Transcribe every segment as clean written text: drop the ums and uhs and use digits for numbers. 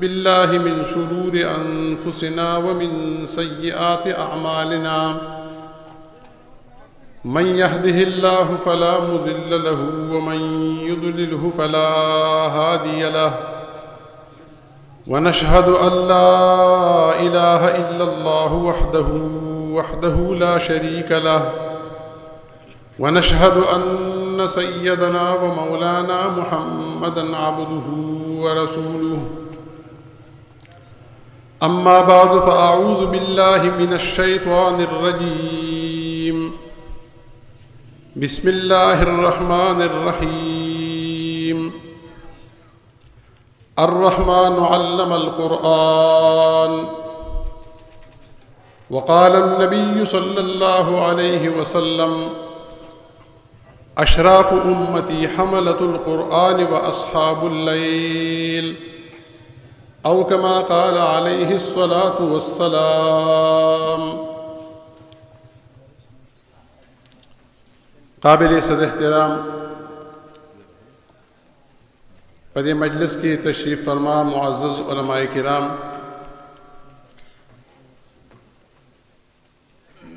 بالله من شرور أنفسنا ومن سيئات أعمالنا من يهده الله فلا مضل له ومن يضلله فلا هادي له ونشهد أن لا إله إلا الله وحده لا شريك له ونشهد أن سيدنا ومولانا محمدا عبده ورسوله أما بعد فأعوذ بالله من الشيطان الرجيم بسم الله الرحمن الرحيم الرحمن علم القرآن وقال النبي صلى الله عليه وسلم أشراف أمتي حملة القرآن وأصحاب الليل أو كما قال عليه الصلاة والسلام. قابل صد احترام پدې مجلس کې تشریف فرما معزز علماء کرام،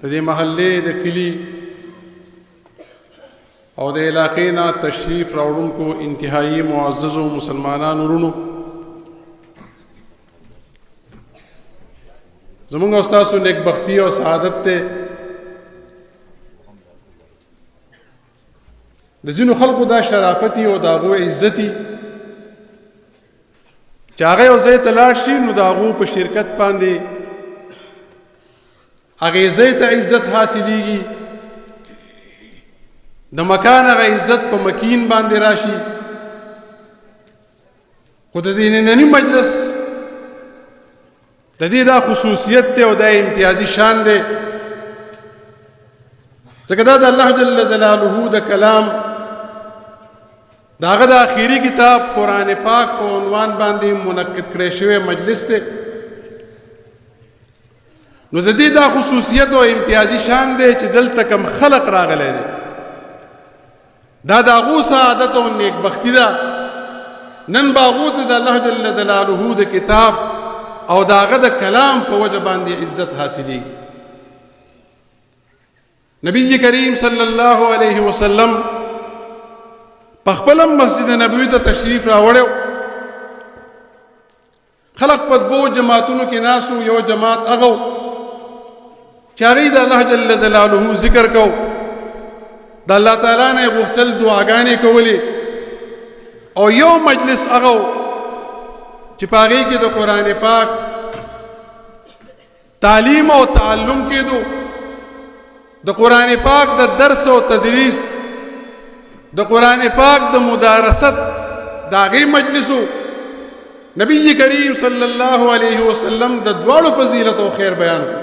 پدې محلې د کلی او د علاقې نه تشریف راوړونکو انتهایی معززو مسلمانانو ورونو، زمونږ او ستاسو نیکبختي او سعادت ته د ځینو خلکو دا شرافتي او د هغو عزتي چې هغه یو ځای ته لاړ شي نو د هغو په شرکت باندې هغې ځای ته عزت حاصلېږي، د مکان هغه عزت په مکین باندې راشي. خو د دې ننني مجلس د دې دا خصوصیت دی او دا امتیازي شان دی ځکه دا د الله جل جلاله د کلام د هغه د آخري کتاب قرآن پاک په عنوان باندې منعقد کړی شوی مجلس دی. نو د دې دا خصوصیت او امتیازي شان دی چې دلته کم خلق راغلی دی، دا د هغو سعادت او نیکبختي ده. نن به هغو ته د الله جل جلاله د کتاب او د هغه د کلام په وجه باندې عزت حاصلېږي. نبی کریم صلی الله علیه وسلم په خپله مسجد نبوي ته تشریف راوړی، خلق په دوو جماعتونو کې ناست وو. یو جماعت هغه و چې هغوی د الله جل جلاله ذکر کو، د الله تعالی نه یې غوښتل دعاګانې کولې، او یو مجلس هغه و چې په هغې کې د قرآن پاک تعلیم او تعلم کېدو، د قرآن پاک د درس او تدریس، د قرآن پاک د مدارست د هغې مجلس و. نبی کریم صلی الله علیه وسلم د دواړو فضیلت او خیر بیان کړ،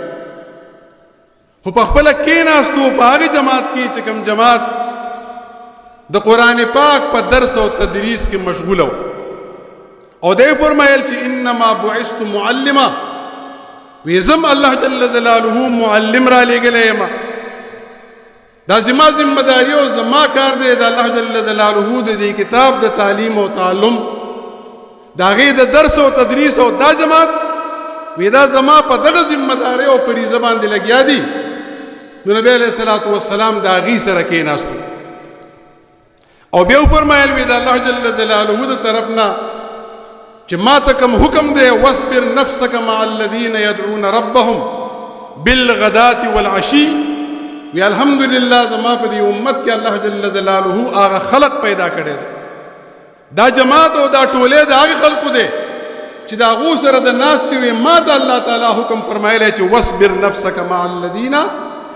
خو په خپله کېناستو په هغې جماعت کې چې کوم جماعت د قرآن پاک په درس او تدریس کې مشغوله و. او دی فرمایل چې انما بعثت معلما، وی زم الله جل جلاله معلم را لېږلی یم، دا زما ذمه داري او زما کار دی د الله جل جلاله د دې کتاب د تعلیم او تعلم د هغې د درس او تدریس، او دا جماعت وی دا زما په دغه ذمه داري او فریضه باندې لګیا دي. نو نبی علیه الصلاة والسلام د هغې سره کېناستو او بیا وفرمایل وی د الله جل جلاله د طرف نه چې ما ته کوم حکم دی، واصبر نفسك مع الذين يدعون ربهم بالغداة والعشي. وی الحمدلله زما په دې امت کې الله جل جلاله هغه خلق پیدا کړی دی، دا جماعت او دا ټولې د هغې خلقو دی چې د هغو سره د ناستې وي. ما ته الله تعالی حکم فرمایلی چې واصبر نفسك مع الذين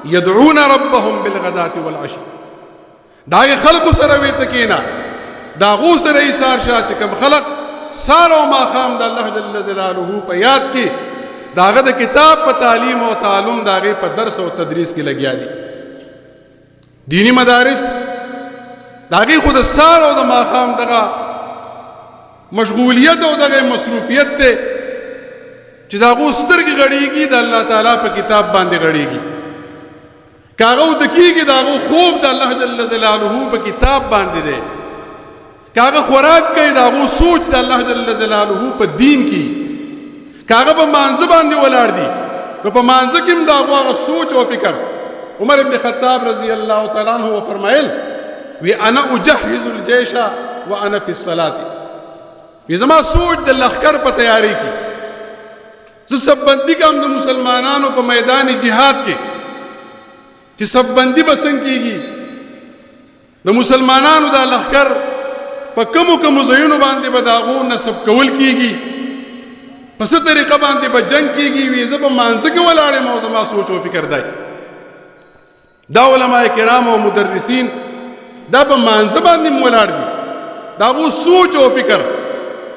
يدعون ربهم بالغداة والعشي، د هغې خلقو سره وی ته کېنه، د هغو سره ایثار شه چې کوم خلق سار او ماښام د الله جل جلاله په یاد کې د هغه د کتاب په تعلیم او تعلم د هغې په درس او تدریس کې لګیا دي. دینی مدارس د هغې خو د سار او د ماښام دغه مشغولیت او دغه مصروفیت دی چې د هغو سترګې غړېږي د الله تعالی په کتاب باندې غړېږي، که هغه ورته کېږي د هغو خوب د الله جل جلاله په کتاب باندې دی. کاغه خوراک کوي دا غو سوچ د الله جل جلاله په دین کې کاغه په مانځ باندې ولاړ دي نو په مانځ کې هم دا غو سوچ او فکر عمر ابن خطاب رضی الله تعالی عنہ فرمایل وی انا اجهز الجيش وانا في الصلاه وی زما سوچ د لخر په تیاری کې ز سب بندي کوم د مسلمانانو په میدان جهاد کې چې سب بندي بسنګ کیږي د مسلمانانو د لخر په کوم ځایونو باندې به داغو نسب کول کیږي په څه طریقه باندې به جنگ کیږي وی زه په مانځ کې ولاړم او زما سوچ او فکر دی دا علماء کرام او مدرسین دا په مانځ باندې ولاړ دي داغو سوچ او فکر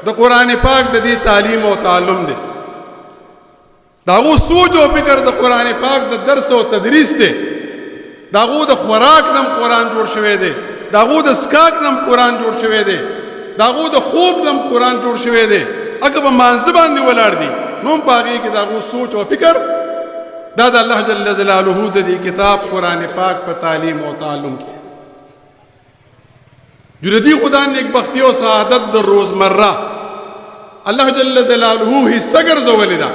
د قران پاک د دې تعلیم او تعلم دی داغو سوچ او فکر د قران پاک د درس او تدریس دی داغو د خوراک نم قران جوړ شوی دی داغو د سکاک نم قران جوړ شوی دی داغو د خوب نم قران جوړ شوی دی اګه په مانځ باندې ولاړ دي نو پاږي کې داغو سوچ او فکر دا د الله جل جلاله د دې کتاب قران پاک په تعلیم او تعلم کې جردی خدا نیک بختی او سعادت د روزمره الله جل جلاله هي سګر زولدا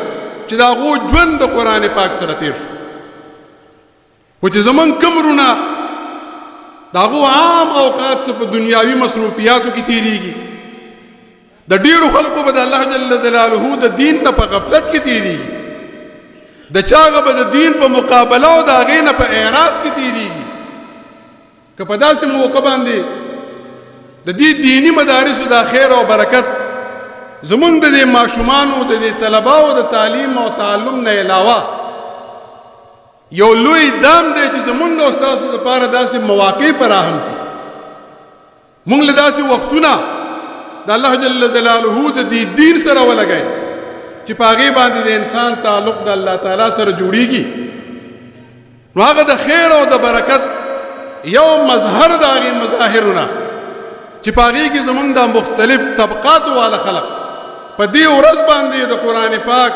چې داغو ژوند د قران پاک سره تیر شو و چې زمون کمرونه داغو عام اوقات څخه په دنیاوی مصروفیاتو کې تیریږي د ډیرو خلکو به د الله جل جلاله د دین نه په غفلت کې تیریږي د چاغه به د دین په مقابله او د هغې نه په اعراض کې تیریږي که په داسې موقع باندې د دې دینی مدارسو د خیر او برکت زمونږ د دې ماشومانو د دې طلباو د تعلیم او تعلم نه علاوه یو لوی دام دی چې زمونږ او ستاسو لپاره داسې مواقع فراهم کړي مونږ له داسې وختونه د الله جل جلاله د دې دین سره ولګئ چې په هغې باندې د انسان تعلق د الله تعالی سره جوړیږي نو هغه د خیر او د برکت یو مظهر د هغې مظاهرونه چې په هغې کې زمونږ د مختلف طبقاتو والا خلق په دې ورځ باندې د قرآن پاک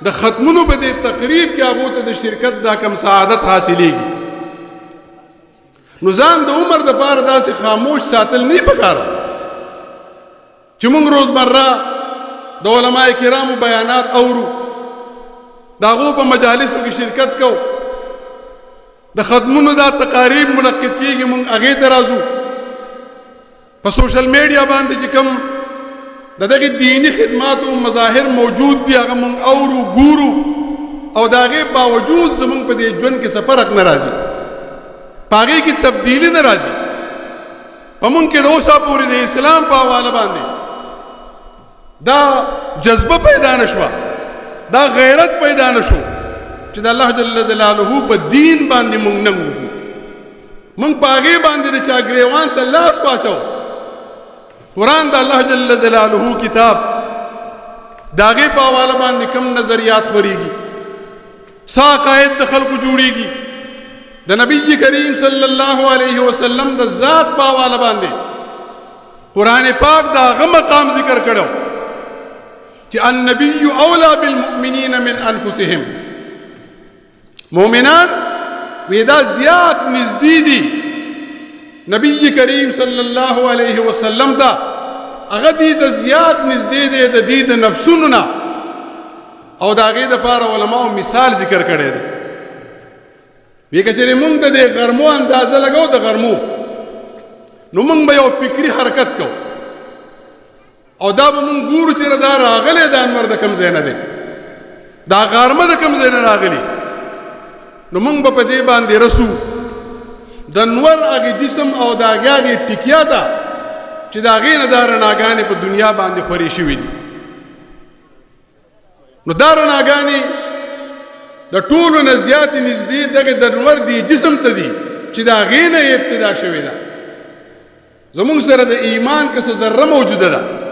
د ختمونو په دې تقریب کې هغو ته د شرکت دا کم سعادت حاصلېږي نو ځان د عمر دپاره داسې خاموش ساتل نه پکار چې موږ روزمره د علماء کرامو بیانات اورو د هغو په مجالسو کې شرکت کوو د ختمونو دا تقاریب منعقد کېږي موږ هغې ته راځو په سوشل میډیا باندې چې کوم د دغه دینی خدماتو مظاهر موجود دي هغه موږ اورو ګورو او د هغې باوجود زموږ په دې ژوند کې څه فرق نه راځي په هغې کې تبدیلي نه راځي په موږ کې د اوسه پورې د اسلام په حواله باندې دا جذبه پیدا نه شوه دا غیرت پیدا نه شو چې د الله جل جلاله په دین باندې موږ نه وګو موږ په هغې باندې د چا ګریوان ته لاس واچو قرآن د الله جل جلاله کتاب د هغې په حواله باندې کم نظریات خورېږي څه عقاید د خلکو جوړېږي د نبی کریم صلی الله علیه وسلم د ذات په حواله باندې قرآن پاک د هغه مقام ذکر کړو چې النبی اولا بالمؤمنین من انفسهم مؤمنان وی دا زیات نزدې دي نبی کریم صلی الله علیه وسلم ته هغه دې د زیات نزدې دی د دې د نفسونو نه او د هغې دپاره علماو مثال ذکر کړی دی وی که چېرې مونږ د دې غرمو اندازه لګو د غرمو نو مونږ به یو فکري حرکت کوو او دا به مونږ ګورو چې دا راغلی د انور د کوم ځای نه دی دا غرمه د کوم ځای نه راغلي نو مونږ به په دې باندې رسو د انور هغې جسم او د هغې هغې ټیکیا ده چې د هغې نه دا رڼاګانې په دنیا باندې خورې شوي دي نو دا رڼاګانې د ټولو نه زیاتې نږدې دغې د انور دې جسم ته دي چې د هغې نه یې ابتدا شوې ده زمونږ سره د ایمان که څه ذره موجوده ده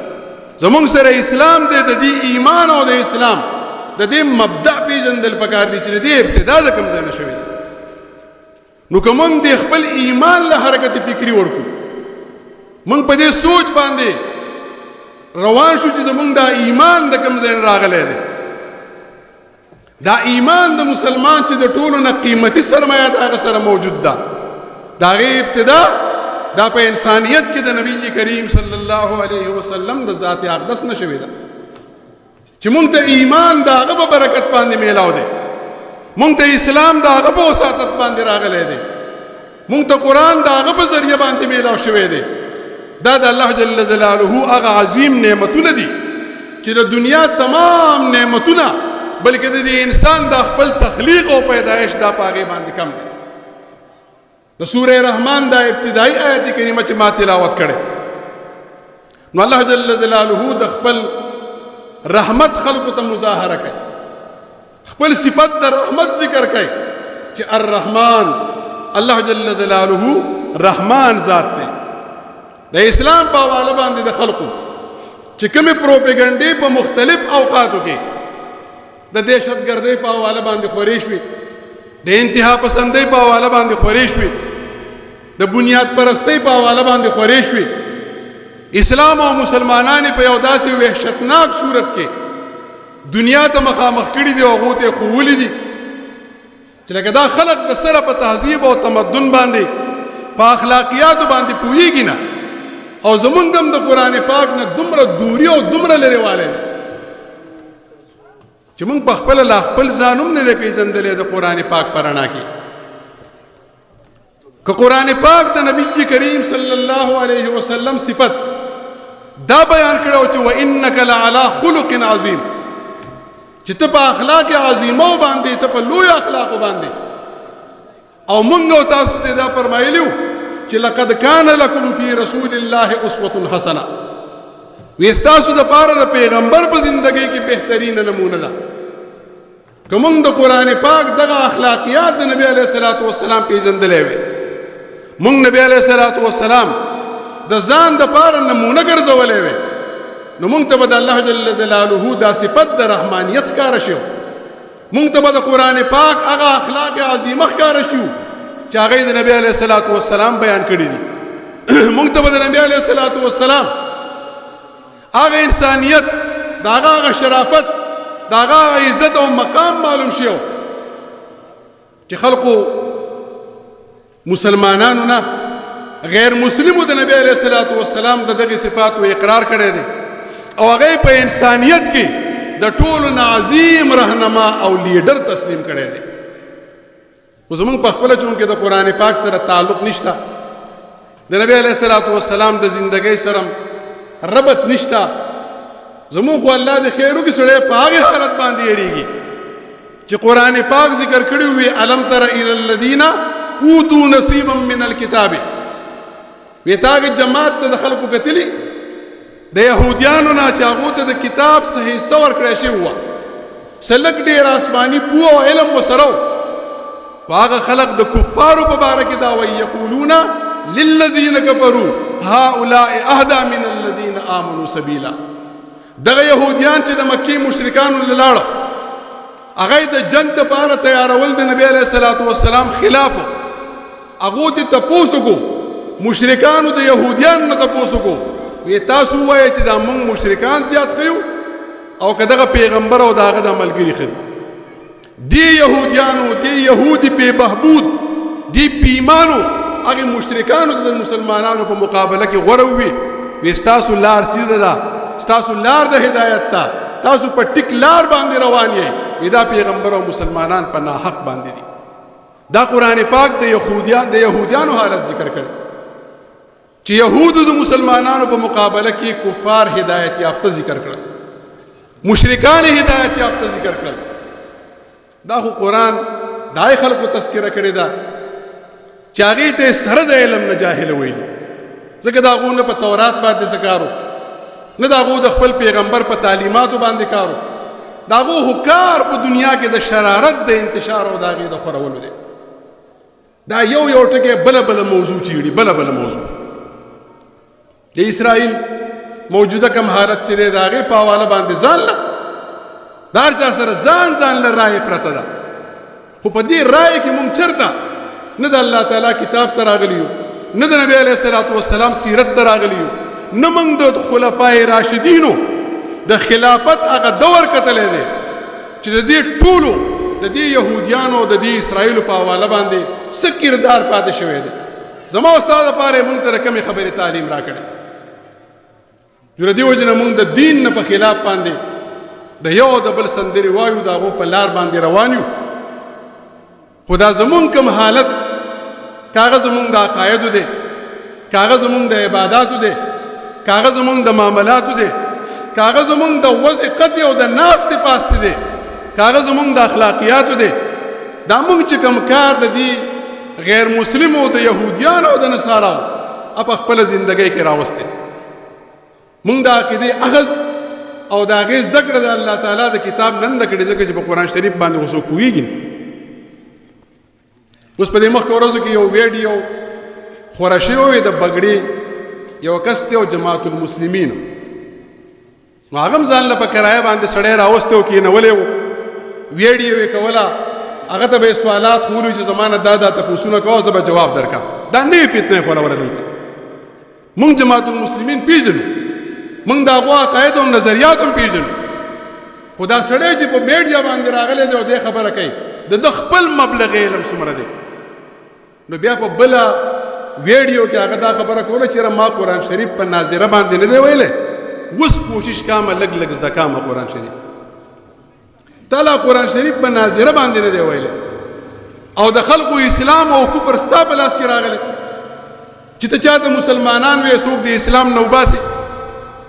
زمونږ سره اسلام دی د دې ایمان او د اسلام د دې مبدع پیژندل پکار دي چې د دې ابتدا د کوم ځای نه شوې ده نو که مونږ د خپل ایمان له حرکت فکري ورکو مونږ په دې سوچ باندې روان شو چې زمونږ دا ایمان د کوم ځای نه راغلی دی دا ایمان د مسلمان چې د ټولو نه قیمتي سرمایه د هغه سره موجود ده د هغې ابتدا دا په انسانیت کې د نبی کریم صلی الله علیه وسلم د ذات اقدس نشوي دا چې مونږ ته ایمان دا هغه په برکت باندې میلاو دی مونږ ته اسلام دا هغه په وساتت باندې راغلی دی مونږ ته قرآن دا هغه په ذریعه باندې میلاو شوی دی دا د الله جل جلاله هغه عظیم نعمتونه دي چې د دنیا تمام نعمتونه بلکې د انسان د خپل تخلیق او پیدایش دا په هغې باندې کم دی د سوره رحمان دا ابتدائی آیت کریمه چې ما تلاوت کړې نو الله جل جلاله د خپل رحمت خلقو ته مظاهره کوي خپل صفت د رحمت ذکر کوي چې الرحمن الله جل جلاله رحمان ذات دی د اسلام په حواله باندې د خلقو چې کومې پروپیګنډې په مختلف اوقاتو کې د دهشتګردۍ په حواله باندې خورې شوې د انتها پسندۍ په حواله باندې خورې شوې د بنیاد پرستۍ په حواله باندې خورې شوې اسلام او مسلمانان په یو داسې وحشتناک صورت کې دنیا ته مخامخ کړي دي او هغو ته یې ښوولي دي چې لکه دا خلق د سره په تهذیب او تمدن باندې په اخلاقیاتو باندې پوهېږي نه او زمونږ هم د قرآن پاک نه دومره دوری او دومره لرېوالی دی چې مونږ په خپله لا خپل ځان هم نه دی پېژندلی د قرآن پاک په رڼا کې که قرآن پاک د نبی کریم صلی الله علیه وسلم صفت دا بیان کړی چې وانک لعلی خلق عظیم چې ته په اخلاق عظیمو باندې ته په لوی اخلاقو باندې او مونږ او تاسو ته دا فرمایلیو چې لقد کان لکم فی رسول الله اسوه حسنه وی ستاسو د پاره د پیغمبر په زندګۍ کې بهترین نمونه ده که مونږ د قرآن پاک دغه اخلاقیات د نبی علیه الصلاۃ والسلام پیژندلی وی مونږ نبی علیه الصلاۃ والسلام د ځان د پاره نمونه ګرځولی وی نو مونږ ته به د الله جل جلاله دا صفت د رحمانیت ښکاره شو مونږ ته به د قرآن پاک هغه اخلاق عظیمه ښکاره شو چې هغه د نبی علیه الصلاۃ والسلام بیان کړي دي مونږ ته به د نبی علیه الصلاۃ والسلام هغه انسانیت د هغه شرافت د هغه عزت او مقام معلوم شو چې خلقو مسلمانانو نه غیر مسلمو د نبی علیه الصلاۃ والسلام د دغه صفاتو اقرار کړی دی او هغه په انسانیت کې د ټولو عظیم رهنما او لیډر تسلیم کړی دی خو زمونږ په خپله چونکې د قرآن پاک سره تعلق نشته د نبی علیه الصلاۃ والسلام د زندګۍ سره ربط نشته زمونږ خو الله د خیر وکړي سړی په هغې حالت باندې یېرېږي چې قرآن پاک ذکر کړي وي الم تر الی الذین اوتوا نصیبا من الکتاب وی تا هغې جماعت ته د خلکو کتلي د یهودیانو نه چې هغو ته د کتاب صحیح حصه ورکړی شوې وه څه لږ ډېر آسماني پوه او علم ورسره و خو هغه خلق د کفارو په باره کې دا وایي یقولون للذین کفروا هؤلاء اهدی من الذین آمنوا سبیلا دغه یهودیان چې د مکې مشرکانو له لاړه هغه د جنگ دپاره تیارول د نبی علیه الصلاۃ والسلام خلاف هغو ته تپوس وکړو مشرکانو د یهودیانو نه تپوس وکړو وی تاسو وایئ چې دا موږ مشرکان زیات ښیو او که دغه پیغمبر او د هغه د ملګري ښه دي دی یهودیانو دی یهودي بې بهبود دی بیمانو هغې مشرکانو د مسلمانانو په مقابله کې غوره ووي وی ستاسو لار سیده ده ستاسو لار د هدایت ده تاسو په ټیک لار باندې روان یې وی دا پیغمبر او مسلمانان په ناحق باندې دي دا قرآن پاک د یهودیانو حالت ذکر کړي چې یهودو د مسلمانانو په مقابله کې کفار هدایت یافته ذکر کړل مشرکان هدایت یافته ذکر کړل دا خو قرآن دای خلکو تذکره کړې ده چې هغې ته سره د علم نه جاهله ویلي ځکه د هغو نه په تورات باندې څه کارو نه د هغو د خپل پیغمبر په تعلیماتو باندې کارو د هغو خو کار په دنیا کې د شرارت د انتشار او د هغې د خورولو دی دا یو ټکی بله موضوع چیړي بله موضوع د اسرائیل موجوده کم حالت چې دی د هغې په حواله باندې ځان له د هر چا سره ځان له رایې پرته ده خو په دې رایې کې مونږ چېرته نه د الله تعالی کتاب ته راغلي یو نه د نبی علیه الصلاۃ والسلام سیرت ته راغلي یو نه موږ د خلفای راشدینو د خلافت هغه دور کتلی دی چې د دې ټولو د دې یهودیانو د دې اسرائیلو په حواله باندې څه کردار پاتې شوی دی زما استاد لپاره مونږ ته کومې خبرې تعلیم راکړي. نو دې وجه نه مونږ د دین نه په خلاف باندې د یو د بل سندرې وایو، د هغو په لار باندې روان یو. خو دا زمونږ کوم حالت کاغه زمونږ د عقایدو دی، کاغه زمونږ د عباداتو دی، کاغه زمونږ د معاملاتو دی، کاغه زمونږ د وضع قطع او د ناستې پاستې دی، کاغه زمونږ د اخلاقیاتو دی. دا مونږ چې کوم کار د دې غیر مسلمو د یهودیانو او د نصاراو په خپله زندګۍ کې راوستی، مونږ د عقیدې اخذ او د هغې زده کړه د الله تعالی د کتاب نن د کړې، ځکه چې په قرآن شریف باندې خو څوک پوهېږي. اوس په دې مخکې ورځو کې یو ویډیو خوره شوی وی د بګړې یو کس دی او جماعت المسلمین، نو هغه هم ځان له په کرایه باندې سړی راوستی او کېنولی و، ویډیو یې کوله، هغه ته به یې سوالات کولو چې زما نه دا تپوسونه کوه زه به جواب درکړم. دا نوې فتنه یې خوروله دلته. موږ جماعت المسلمین پیژنو، موږ د هغو عقاید او نظریات هم پیژنو، خو دا سړی چې په میډیا باندې راغلی دی او دې خبره کوي د خپل مبلغ علم څومره دی، نو بیا په بله ویډیو کې هغه دا خبره کوله چې ما قرآن شریف په ناظره باندې نه دی ویلی، اوس کوشش کامه لږ لږ زده کامه قرآن شریف. تعالی قرآن شریف په ناظره باندې نه دی ویلی، او د خلقو اسلام او کفر ستا په لاس کې راغلی چې ته چاته مسلمانان وې، څوک د اسلام نه وباسي،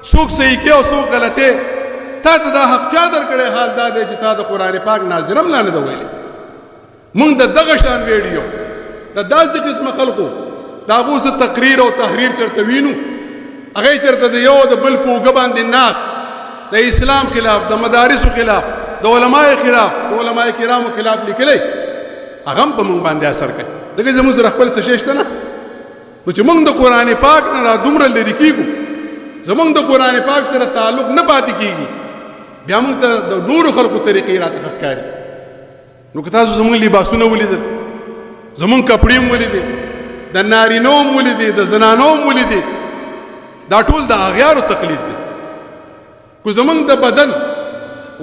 څوک صحیح کې او څوک غلطې. تا ته دا حق چا درکړی؟ حال دا دی چې تا د قرآن پاک ناظره هم لا نه ده ویلی. موږ د دغه شان ویډیو د داسې قسمه خلقو د هغو څه تقریر او تحریر چېرته وینو، هغې چېرته د یو د بل په اوږه باندې ناست د اسلام خلاف، د مدارسو خلاف، د علماء خلاف، د علماء کرامو خلاف لیکلی، هغه هم په موږ باندې اثر کوي. دغه زموږ سره خپل څه شی شته نه، نو چې موږ د قرآن پاک نه را دومره لرې کېږو، زموږ د قرآن پاک سره تعلق نه پاتې کېږي، بیا موږ ته د نورو خلقو طریقې راته ښه ښکاري. نو که تاسو زموږ لباسونه ولیدل، زموږ کپړې هم ولیدې، د نارینو هم ولیدې، د زنانو هم ولیدې، دا ټول د اغیارو تقلید دی. که زموږ د بدن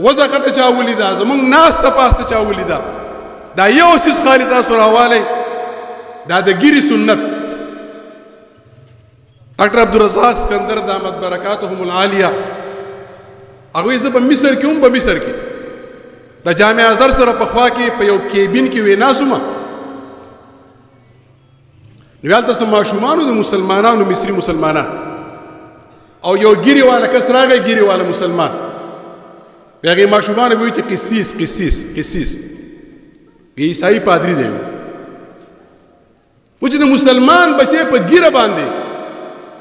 وضع قطع چا ولیده، زموږ ناسته پاسته چا ولیده، دا یو څیز خالي تاسو راوالی، دا د ګیرې سنت. ډاکټر عبدالرزاق سکندر دامت برکاتهم العالیه، هغوی زه په مصر کې هم په مصر کې د جامع ازهر سره پخوا کې په یو کیبین کې ویناستم، نو هلته څه ماشومانو د مسلمانانو، مصري مسلمانان، او یو ګیرې والا کس راغی، ګیرې والا مسلمان، بیا هغې ماشومانو به وایي چې قسیس قسیس قسیس، عیسائی پادري دی. و چې د مسلمان بچی په ګیره باندې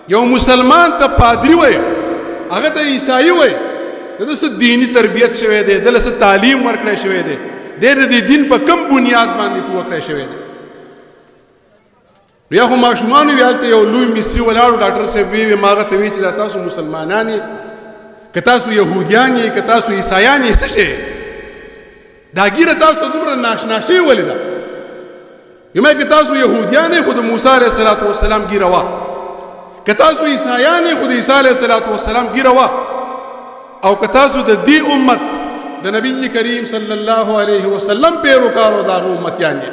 یو مسلمان ته پادري وایي، هغه ته عیسائی وایي، دله څه دیني تربیت شوی دی، دله څه تعلیم ورکړی شوی دی، دی د دې دین په کم بنیاد باندې پوه کړی شوی دی. بیا خو ماشومانو وی هلته یو لوی مصري ولاړو، ډاکټر صاحب وی ما هغه ته وی چې دا تاسو مسلمانان یې، که تاسو یهودیان یې، که تاسو عیسایان یې، څه شی دا ګیره تاسو ته دومره ناشنا شوې ولې ده؟ یما که تاسو یهودیان یې خو د موسی علیه السلام ګیره وه، که تاسو عیسایان یې خو د عیسی علیه السلام ګیره وه، او که تاسو د دې امت د نبی کریم صلی الله علیه وسلم پیروکار او د هغه امتیان یې،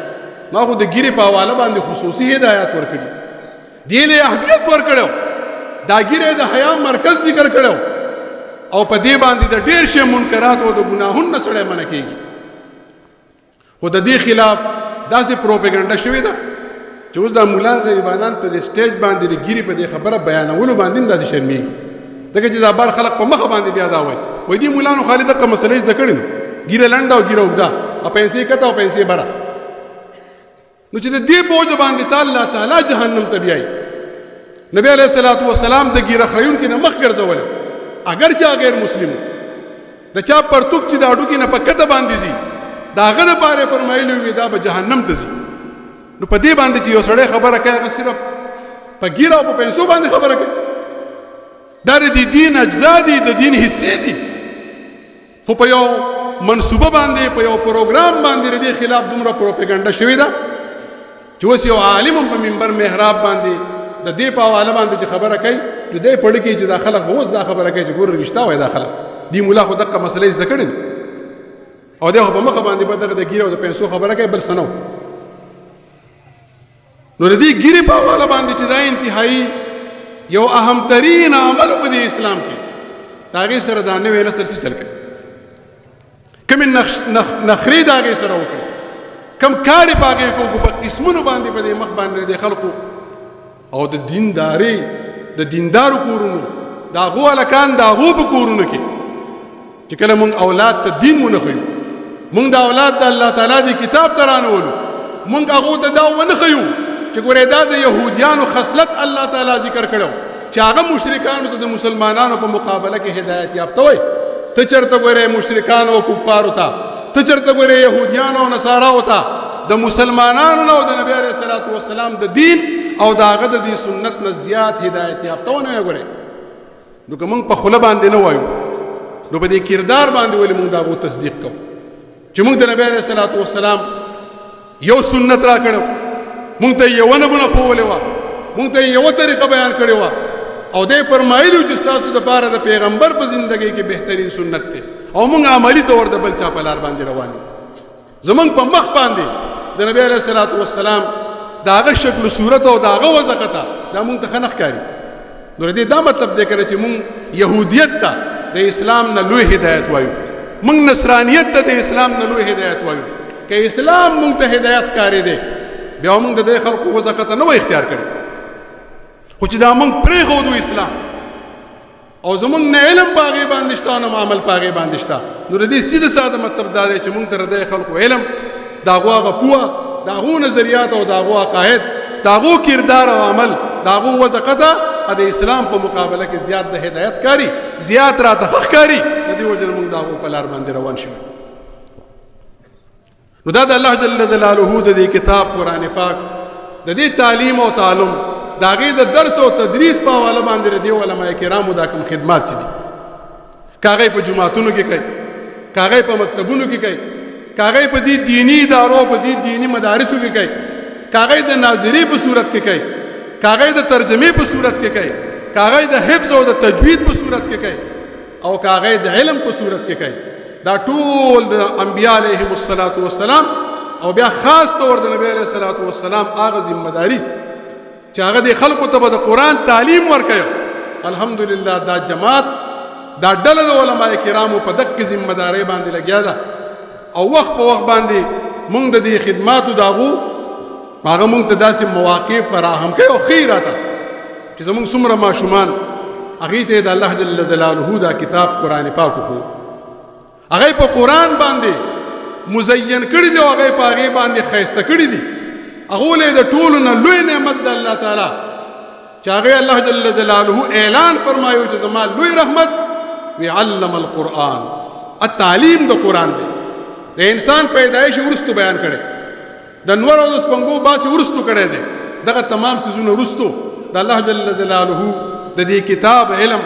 ما خو د ګیرې په حواله باندې خصوصي هدایات ورکړي، دې له اهمیت ورکړی، دا ګیرې د حیا مرکز ذکر کړی، او په دې باندې د ډېر شی منکرات او د ګناهونو نه سړی منع کېږي. خو د دې خلاف داسې پروپیګنډه شوې ده چې اوس دا مولان غریبانان په دې سټیج باندې د ګیرې په دې خبره بیانولو باندې هم داسې شرمېږي، ځکه چې دا بار خلک په مخه باندې بیا دا وایي دې مولانو خالي دغه مسلې زده کړې نو، ګیره لنډه او ګیره اوږده، او پیسې کته او پیسې بره، نو چې د دې بوج باندې ته الله تعالی جهنم ته بیایي. نبی علیه السلام د ګیره خریونکي نه مخ ګرځولی، اگر چا غیر مسلم د چا پرتوک چې د هډوکي نه په کته باندې ځي، د هغه دپاره یې فرمایلي وي دا به جهنم ته ځي. نو په دې باندې چې یو سړی خبره کوي، هغه صرف په ګیره او په پیسو باندې خبره کوي، دا د دین اجزا دي، د دین حصې دي، خو په یو منصوبه باندې، په یو پروګرام باندې د دې خلاف دومره پروپیګنډه شوې ده چې اوس یو عالم هم په منبر محراب باندې د دې په حواله باندې چې خبره کوي، چې دی پړه کوي چې دا خلک به اوس دا خبره کوي چې ګوره رښتا وایي دا خلک، دې ملا خو دغه مسلې زده کړې او دی خو په مخه باندې به دغه د ګیره او د پیسو خبره کوي، بل څه نه و. نو د دې ګیرې په حواله باندې چې دا انتهایی یو اهم ترین عمل په دې اسلام کې د هغې سره دا نوی نسل څه چل کوي کومې نخرې د هغې سره وکړي کم کار یې په هغې کوو په قسمونو باندې په دې مخ باندې د خلکو او د دیندارۍ د دیندارو کورونو د هغو هلکان د هغو په کورونو کې چې کله مونږ اولاد ته دین ونه ښیو مونږ د اولاد د الله تعالی د کتاب ته رانولو مونږ هغو ته دا ونه ښیو چې ګورې دا د یهودیانو خصلت الله تعالی ذکر کړو چې هغه مشرکانو ته د مسلمانانو په مقابله کې هدایت یافته وي ته چېرته ګورې مشرکانو او کفارو ته ته چېرته ګورې یهودیانو او نصاراو ته د مسلمانانو نه او د نبي علیه الصلاة والسلام د دین او د هغه د دې سنت نه زیات هدایت یافته ونه یې ګورې نو که موږ په خوله باندې نه وایو نو په دې کردار باندې ولې موږ د هغو تصدیق کوو چې موږ د نبي علیه الصلاة والسلام یو سنت را کړو موږ ته یوه نمونه ښوولې وه موږ ته یوه طریقه بیان کړې وه او دی فرمایلي چې ستاسو دپاره د پیغمبر په زندګۍ کې بهترین سنت دی او موږ عملي طور د بل چا په لار باندې روان یو زموږ په مخ باندې د نبي علیه الصلاة والسلام د هغه شکل صورت او د هغه وضعه دا موږ ته ښه نه ښکاري نو د دې دا مطلب دی که چې موږ یهودیت ته د اسلام نه لوی هدایت وایو موږ نصرانیت ته د اسلام نه لوی هدایت وایو که اسلام موږ ته هدایت ښکاري دی بیا موږ د دې خلکو وضعه ته نه وای اختیار کړی خو چې دا موږ پرېښودو اسلام او زموږ نه علم په هغې باندې شته او نه عمل په هغې باندې شته نو د دې سیده ساده مطلب دا دی چې موږ ته د دې خلکو علم د هغو هغه پوهه د هغو نظریات او د هغو عقاید د هغو کردار او عمل د هغو وضعه ته د اسلام په مقابله کې زیات د هدایت کاري زیات راته ښه ښکاري د دې وجه نه موږ د هغو په لار باندې روان شوي نو دا د الله جل جلاله د دې کتاب قرآن پاک د دې تعلیم او تعلم د هغې د درس او تدریس په حواله باندې د دې علماء کرامو دا کوم خدمات چې دي که هغه په جوماتونو کې کوي که هغه په مکتبونو کې کوي که هغه په دې دیني ادارو په دې دیني مدارسو کې کوي که هغه د ناظرۍ په صورت کې کوي که هغه د ترجمې په صورت کې کوي که هغه د حفظ او د تجوید په صورت کې کوي او که هغه د علم په صورت کې کوي دا ټول د انبیاء علیهم الصلاة والسلام او بیا خاص طور د نبی علیه الصلاة والسلام هغه ذمهداري چې هغه د خلکو ته به د قرآن تعلیم ورکوي الحمدلله دا جماعت دا ډله د علماء کرامو په دقې ذمهدارۍ باندې لګیا ده او وخت په وخت باندې موږ د دې خدماتو د هغو هغه موږ ته داسې مواقع فراهم کوي او ښیي راته چې زموږ څومره ماشومان هغې ته د الله جل جلاله دا کتاب قرآن پاک وښو هغه په قرآن باندې مزین کړي دي او هغه په هغې باندې ښایسته کړي دي هغو له د ټولو نه لوی نعمت د الله تعالی چې هغې الله جل جلاله اعلان فرمایو چې زما لوی رحمت وی علم القرآن التعلیم د قرآن دی د انسان پیدایش وروستو بیان کړی د نور او د سپنګو باسي وروستو کړی دی دغه تمام څیزونه وروستو د الله جل جلاله د دې کتاب علم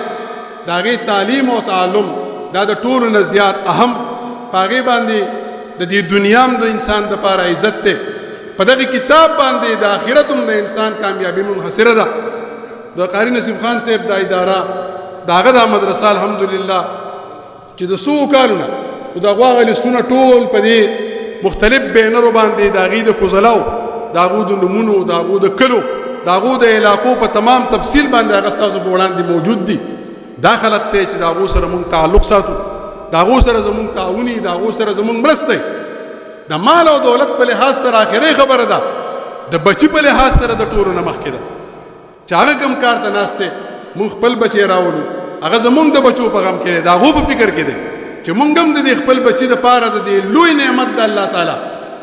د هغې تعلیم او تعلم دا د ټولو نه زیات اهم په هغې باندې د دې دنیا هم د انسان دپاره عزت دی په دغه کتاب باندې د آخرت هم د انسان کامیابي منحصره ده د قاري نصیب خان صاحب دا اداره د هغه دا مدرسه الحمدلله چې د څو کالو نه د هغو هغه لیستونه ټول په دې مختلف بینرو باندې د هغې د فضلاو د هغو د نومونو د هغو د کلو د هغو د علاقو په تمام تفصیل باندې هغه ستاسو په وړاندې موجود دي دا خلق دی چې د هغو سره موږ تعلق ساتو د هغو سره زموږ تعاوني د هغو سره زموږ مرسته د مال او دولت په لحاظ سره آخري خبره ده د بچي په لحاظ سره د ټولو نه مخکې ده چې هغه کوم کار ته ناست دی موږ خپل بچی راولو هغه زموږ د بچو په غم کې دی د هغو په فکر کې دی چې موږ هم د دې خپل بچي دپاره د دې لوی نعمت د الله تعالی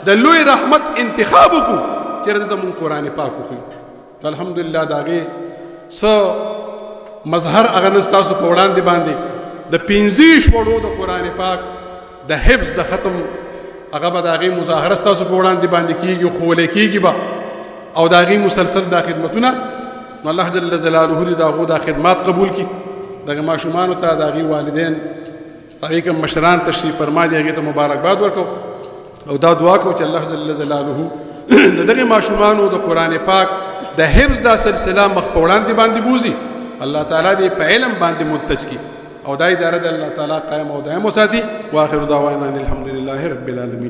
د لوی رحمت انتخاب وکړو چې دته موږ قرآن پاک وښیو الحمدلله د هغې څه مظهر هغه نن ستاسو په وړاندې باندې د 15 شپړو د قرآن پاک د حفظ د ختم هغه به د هغې مظاهره ستاسو په وړاندې باندې کېږي ښوولی کېږي به او د هغې مسلسل دا خدمتونه نو الله جل جلاله دې د هغو دا خدمات قبول کړي دغه ماشومانو ته د هغې والدین هغې کوم مشران تشریف فرما دي هغې ته مبارکباد ورکړو او دا دعا کوو چې الله جل جلاله د دغې ماشومانو د قرآن پاک د حفظ دا سلسله مخ په وړاندې باندې بوزي الله تعالی دې په علم باندې منتج کړي او دا اداره د الله تعالی قائم او دائم وساتي واخر دعوانا الحمد لله رب العالمين